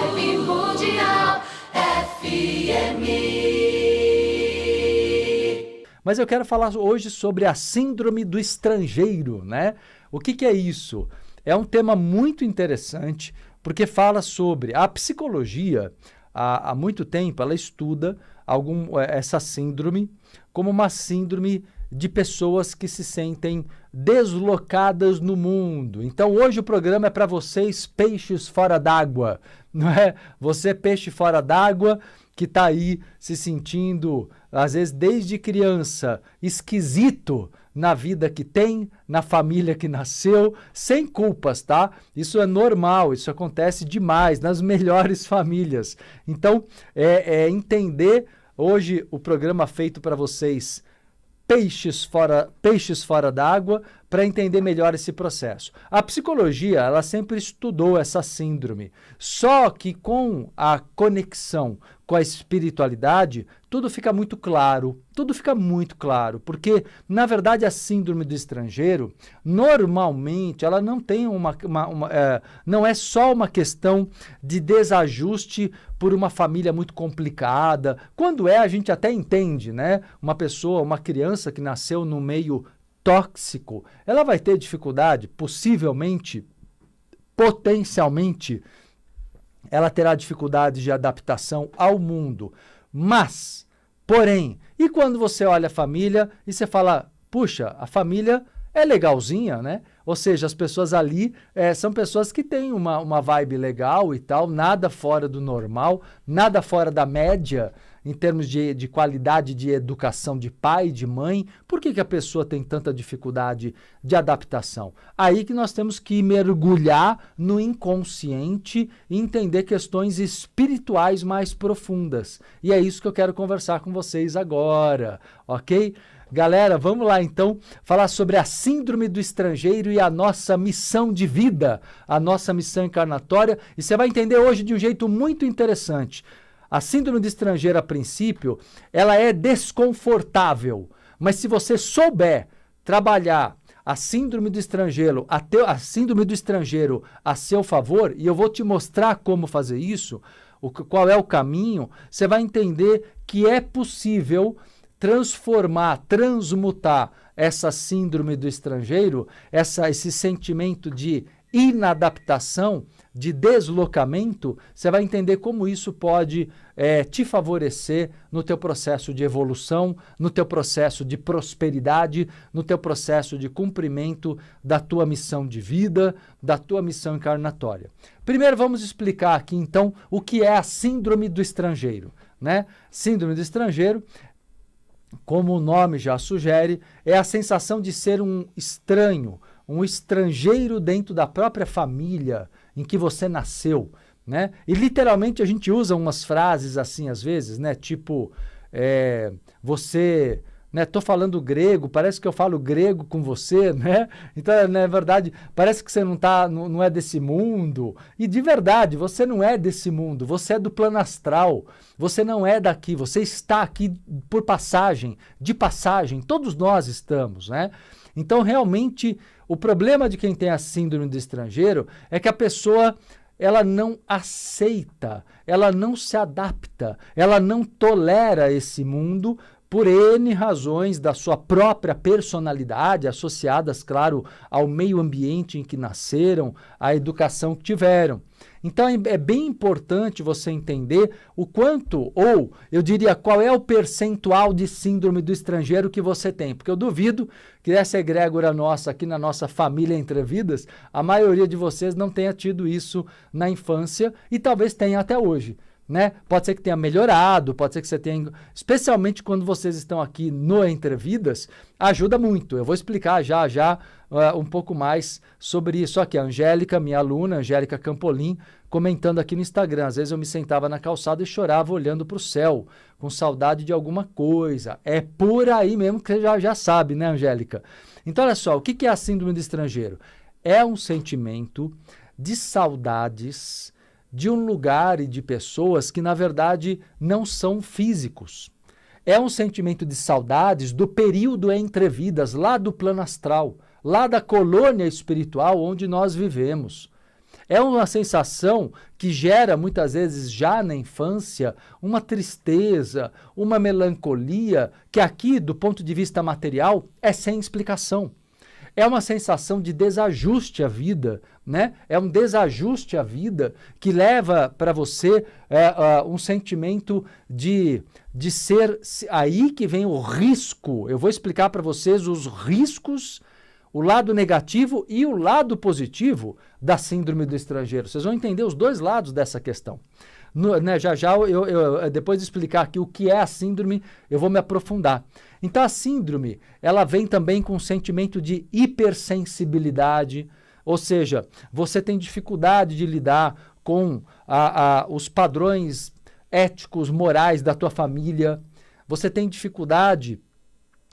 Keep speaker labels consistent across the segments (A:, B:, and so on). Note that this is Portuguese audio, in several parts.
A: Vibe Mundial FM.
B: Mas eu quero falar hoje sobre a síndrome do estrangeiro, né? O que é isso? É um tema muito interessante, porque fala sobre a psicologia. Há muito tempo ela estuda essa síndrome como uma síndrome de pessoas que se sentem deslocadas no mundo. Então hoje o programa é para vocês, peixes fora d'água, não é? Você, peixe fora d'água, que está aí se sentindo, às vezes desde criança, esquisito na vida que tem, na família que nasceu, sem culpas, tá? Isso é normal, isso acontece demais, nas melhores famílias. Então, entender, hoje o programa feito para vocês, peixes fora d'água, para entender melhor esse processo. A psicologia, ela sempre estudou essa síndrome, só que com a conexão com a espiritualidade, tudo fica muito claro, porque, na verdade, a síndrome do estrangeiro, normalmente, ela não tem não é só uma questão de desajuste por uma família muito complicada. Quando a gente até entende, né? Uma pessoa, uma criança que nasceu no meio tóxico, ela vai ter dificuldade, possivelmente, potencialmente, ela terá dificuldade de adaptação ao mundo. Mas, porém, e quando você olha a família e você fala, puxa, a família é legalzinha, né? Ou seja, as pessoas ali são pessoas que têm uma vibe legal e tal, nada fora do normal, nada fora da média, em termos de qualidade de educação de pai, de mãe. Por que a pessoa tem tanta dificuldade de adaptação? Aí que nós temos que mergulhar no inconsciente e entender questões espirituais mais profundas. E é isso que eu quero conversar com vocês agora, ok? Galera, vamos lá então falar sobre a síndrome do estrangeiro e a nossa missão de vida, a nossa missão encarnatória. E você vai entender hoje de um jeito muito interessante. A síndrome do estrangeiro, a princípio, ela é desconfortável, mas se você souber trabalhar a síndrome do estrangeiro, a seu favor, e eu vou te mostrar como fazer isso, qual é o caminho, você vai entender que é possível transmutar essa síndrome do estrangeiro, esse sentimento de inadaptação, de deslocamento. Você vai entender como isso pode te favorecer no teu processo de evolução, no teu processo de prosperidade, no teu processo de cumprimento da tua missão de vida, da tua missão encarnatória. Primeiro vamos explicar aqui então o que é a síndrome do estrangeiro, né? Síndrome do estrangeiro, como o nome já sugere, é a sensação de ser um estranho, um estrangeiro dentro da própria família em que você nasceu, né? E literalmente a gente usa umas frases assim às vezes, né? Tipo, você, né? Tô falando grego, parece que eu falo grego com você, né? Então, na verdade, parece que você não é desse mundo. E de verdade, você não é desse mundo, você é do plano astral. Você não é daqui, você está aqui por passagem, de passagem, todos nós estamos, né? Então, realmente, o problema de quem tem a síndrome do estrangeiro é que a pessoa, ela não aceita, ela não se adapta, ela não tolera esse mundo por N razões da sua própria personalidade, associadas, claro, ao meio ambiente em que nasceram, à educação que tiveram. Então é bem importante você entender o quanto, ou eu diria qual é o percentual de síndrome do estrangeiro que você tem, porque eu duvido que essa egrégora nossa aqui na nossa família Entre Vidas, a maioria de vocês não tenha tido isso na infância e talvez tenha até hoje, né? Pode ser que tenha melhorado, pode ser que você tenha, especialmente quando vocês estão aqui no Entre Vidas, ajuda muito. Eu vou explicar já um pouco mais sobre isso. Aqui a Angélica, minha aluna, Angélica Campolim, comentando aqui no Instagram. Às vezes eu me sentava na calçada e chorava olhando para o céu, com saudade de alguma coisa. É por aí mesmo que você já sabe, né, Angélica? Então, olha só, o que é a síndrome do estrangeiro? É um sentimento de saudades de um lugar e de pessoas que, na verdade, não são físicos. É um sentimento de saudades do período entre vidas, lá do plano astral, lá da colônia espiritual onde nós vivemos. É uma sensação que gera, muitas vezes, já na infância, uma tristeza, uma melancolia, que aqui, do ponto de vista material, é sem explicação. É uma sensação de desajuste à vida, né? É um desajuste à vida que leva para você um sentimento de ser... Aí que vem o risco. Eu vou explicar para vocês os riscos, o lado negativo e o lado positivo da síndrome do estrangeiro. Vocês vão entender os dois lados dessa questão. Depois de explicar aqui o que é a síndrome, eu vou me aprofundar. Então a síndrome, ela vem também com um sentimento de hipersensibilidade, ou seja, você tem dificuldade de lidar com os padrões éticos, morais da tua família, você tem dificuldade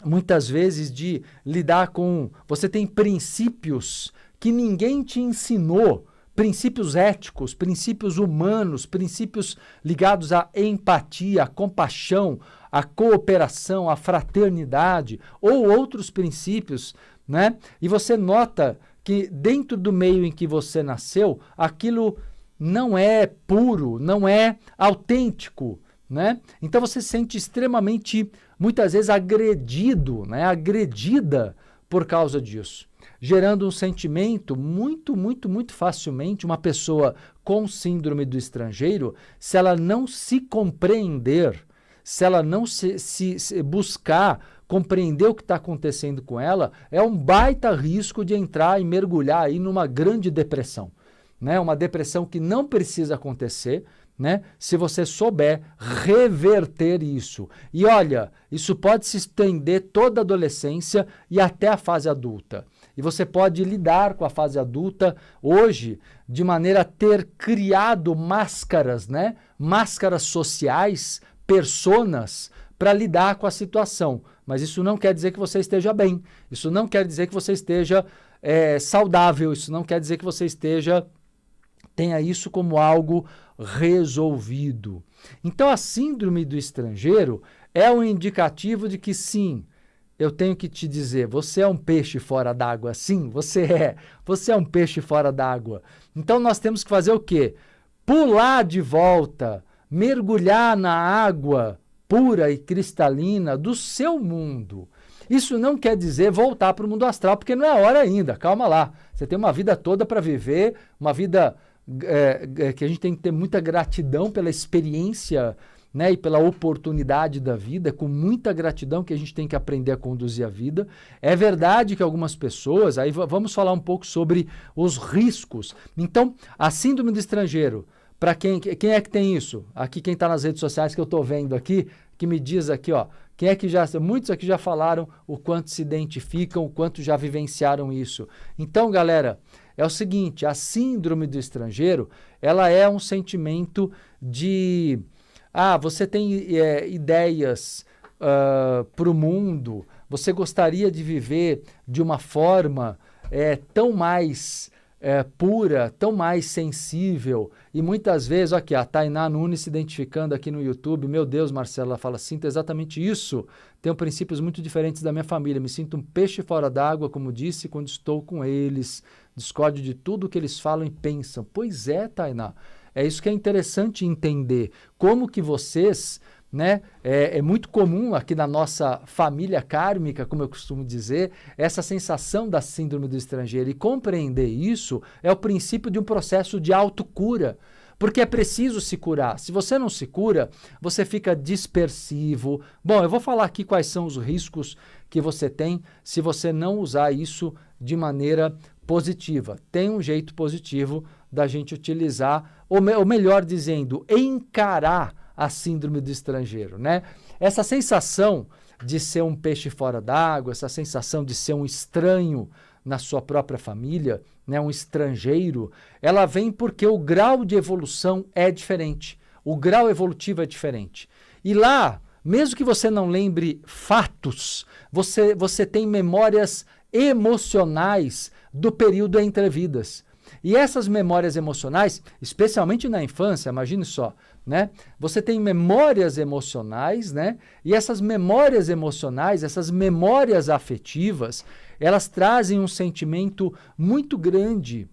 B: muitas vezes de lidar com... Você tem princípios que ninguém te ensinou, princípios éticos, princípios humanos, princípios ligados à empatia, à compaixão, à cooperação, à fraternidade, ou outros princípios, né? E você nota que dentro do meio em que você nasceu, aquilo não é puro, não é autêntico, né? Então você se sente extremamente, muitas vezes, agredido, né? Agredida por causa disso, gerando um sentimento muito facilmente. Uma pessoa com síndrome do estrangeiro, se ela não se compreender, se ela não se buscar compreender o que está acontecendo com ela, é um baita risco de entrar e mergulhar aí numa grande depressão, né? Uma depressão que não precisa acontecer, né? Se você souber reverter isso. E olha, isso pode se estender toda a adolescência e até a fase adulta. E você pode lidar com a fase adulta hoje de maneira a ter criado máscaras, né? Máscaras sociais, personas, para lidar com a situação. Mas isso não quer dizer que você esteja bem. Isso não quer dizer que você esteja saudável. Isso não quer dizer que você tenha isso como algo resolvido. Então a síndrome do estrangeiro é um indicativo de que sim, eu tenho que te dizer, você é um peixe fora d'água. Sim, você é um peixe fora d'água. Então nós temos que fazer o quê? Pular de volta, mergulhar na água pura e cristalina do seu mundo. Isso não quer dizer voltar para o mundo astral, porque não é hora ainda, calma lá. Você tem uma vida toda para viver, uma vida que a gente tem que ter muita gratidão pela experiência, né, e pela oportunidade da vida, com muita gratidão que a gente tem que aprender a conduzir a vida. É verdade que algumas pessoas, aí vamos falar um pouco sobre os riscos. Então, a síndrome do estrangeiro, para quem é que tem isso? Aqui quem está nas redes sociais que eu estou vendo aqui, que me diz aqui, ó, quem é que muitos aqui já falaram o quanto se identificam, o quanto já vivenciaram isso. Então, galera, é o seguinte, a síndrome do estrangeiro, ela é um sentimento de... você tem ideias para o mundo, você gostaria de viver de uma forma tão mais pura, tão mais sensível, e muitas vezes, aqui, a Tainá Nunes se identificando aqui no YouTube, meu Deus, Marcela, ela fala, sinto exatamente isso, tenho princípios muito diferentes da minha família, me sinto um peixe fora d'água, como disse, quando estou com eles, discordo de tudo que eles falam e pensam. Pois é, Tainá, é isso que é interessante entender, como que vocês... né? É muito comum aqui na nossa família kármica, como eu costumo dizer, essa sensação da síndrome do estrangeiro. E compreender isso é o princípio de um processo de autocura, porque é preciso se curar. Se você não se cura, você fica dispersivo. Bom, eu vou falar aqui quais são os riscos que você tem se você não usar isso de maneira positiva. Tem um jeito positivo da gente utilizar, ou melhor dizendo, encarar a síndrome do estrangeiro, né? Essa sensação de ser um peixe fora d'água, essa sensação de ser um estranho na sua própria família, né? Um estrangeiro, ela vem porque o grau de evolução é diferente. O grau evolutivo é diferente. E lá, mesmo que você não lembre fatos, você tem memórias emocionais do período entre vidas. E essas memórias emocionais, especialmente na infância, imagine só, né? Você tem memórias emocionais, né? E essas memórias emocionais, essas memórias afetivas, elas trazem um sentimento muito grande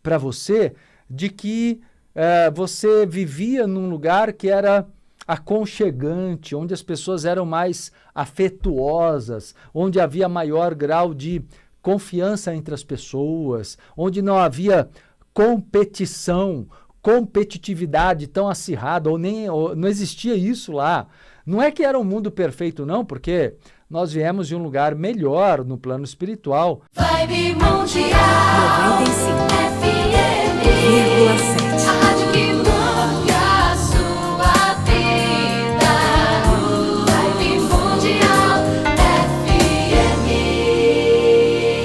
B: para você de que você vivia num lugar que era aconchegante, onde as pessoas eram mais afetuosas, onde havia maior grau de confiança entre as pessoas, onde não havia competitividade tão acirrada, ou não existia isso lá. Não é que era um mundo perfeito, não, porque nós viemos de um lugar melhor no plano espiritual.
A: Vibe Mundial
C: 95,7